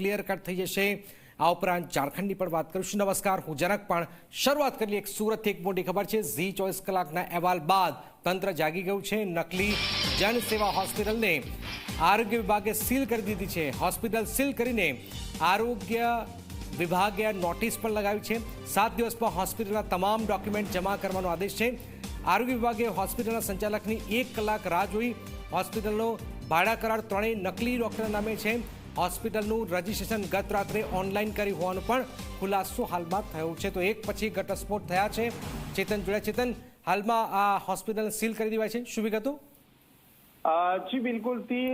Clear cut થઈ જશે। આ ઉપરાંત ઝારખંડની પણ વાત કરીશું। નમસ્કાર, હું જનક। પણ શરૂઆત કરીએ એક સુરતથી। એક મોટી ખબર છે, ઝી 24 કલાકના અહેવાલ બાદ તંત્ર જાગી ગયું છે। નકલી જનસેવા હોસ્પિટલને આરોગ્ય વિભાગે સીલ કરી દીધી છે। હોસ્પિટલ સીલ કરીને આરોગ્ય વિભાગે નોટિસ પણ લગાવી છે। 7 દિવસમાં હોસ્પિટલના તમામ ડોક્યુમેન્ટ જમા કરવાનો આદેશ છે। આરોગ્ય વિભાગે હોસ્પિટલના સંચાલકની 1 કલાક રાહ જોઈ। હોસ્પિટલનો ભાડા કરાર ત્રણેય નકલી ડોક્ટરના નામે છે। હોસ્પિટલનું રજીસ્ટ્રેશન ગત રાત્રે ઓનલાઈન કર્યું હોવાનો પણ ખુલાસો હાલમાં થયો છે। તો એક પછી ઘટસ્ફોટ થયા છે। ચેતન જોડ્યા। ચેતન, હાલમાં આ હોસ્પિટલ સીલ કરી દેવાય છે, શું વિગતો? જી બિલકુલ થી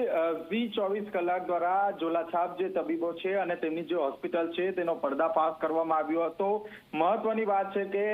ઝી 24 કલાક દ્વારા ઝોલાછાપ જે તબીબો છે અને તેમની જે હોસ્પિટલ છે તેનો પર્દાફાશ કરવામાં આવ્યો હતો। મહત્વની વાત છે કે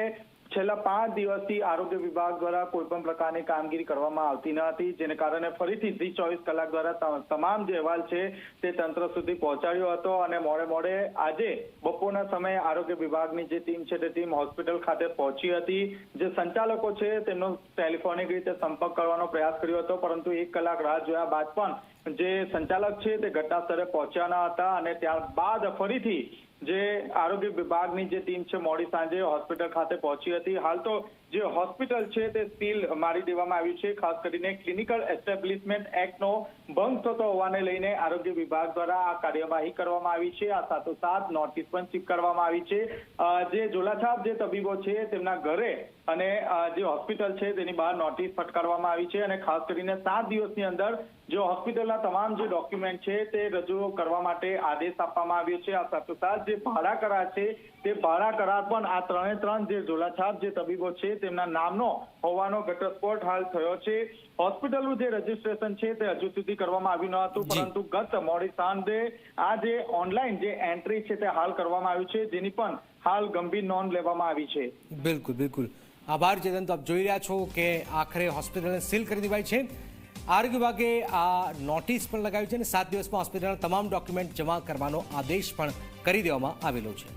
છેલ્લા 5 દિવસથી આરોગ્ય વિભાગ દ્વારા કોઈ પણ પ્રકારની કામગીરી કરવામાં આવતી ન હતી, જેને કારણે ફરીથી ઝી 24 કલાક દ્વારા તમામ જે અહેવાલ છે તે તંત્ર સુધી પહોંચાડ્યો હતો અને મોડે આજે બપોરના સમયે આરોગ્ય વિભાગની જે ટીમ છે તે ટીમ હોસ્પિટલ ખાતે પહોંચી હતી। જે સંચાલકો છે તેમનો ટેલિફોનિક રીતે સંપર્ક કરવાનો પ્રયાસ કર્યો હતો, પરંતુ 1 કલાક રાહ જોયા બાદ પણ જે સંચાલક છે તે ઘટના સ્થળે પહોંચ્યા ન હતા અને ત્યારબાદ ફરીથી જે આરોગ્ય વિભાગની જે ટીમ છે મોડી સાંજે હોસ્પિટલ ખાતે પહોંચી હતી। હાલ તો જે હોસ્પિટલ છે તે સીલ મારી દેવામાં આવ્યું છે। ખાસ કરીને ક્લિનિકલ એસ્ટેબ્લિશમેન્ટ એક્ટનો ભંગ થતો હોવાને લઈને આરોગ્ય વિભાગ દ્વારા આ કાર્યવાહી કરવામાં આવી છે। આ સાથોસાથ નોટિસ પણ સ્વીકારવામાં આવી છે। જે ઝોલાછાપ જે તબીબો છે તેમના ઘરે અને જે હોસ્પિટલ છે તેની બહાર નોટિસ ફટકારવામાં આવી છે અને ખાસ કરીને 7 દિવસની અંદર જે હોસ્પિટલના તમામ જે ડોક્યુમેન્ટ છે તે રજૂ કરવા માટે આદેશ આપવામાં આવ્યો છે। આ સાથોસાથ જે ભાડા કરાર છે તે ભાડા કરાર પણ આ ત્રણ જે ઝોલાછાપ જે તબીબો છે તેમના નામનો હોવાનો ઘટસ્ફોટ હાલ થયો છે। હોસ્પિટલનું જે રજીસ્ટ્રેશન છે તે હજુ સુધી કરવામાં આવ્યું ન હતું, પરંતુ ગત મોડી સાંજે આ જે ઓનલાઈન જે એન્ટ્રી છે તે હાલ કરવામાં આવ્યું છે, જેની પણ હાલ ગંભીર નોંધ લેવામાં આવી છે। બિલકુલ બિલકુલ, આભાર ચેતન। તો આપ જોઈ રહ્યા છો કે આખરે હોસ્પિટલને સીલ કરી દેવાય છે। આરોગ્ય વિભાગે આ નોટિસ પણ લગાવી છે અને 7 દિવસમાં હોસ્પિટલના તમામ ડોક્યુમેન્ટ જમા કરવાનો આદેશ પણ કરી દેવામાં આવેલો છે।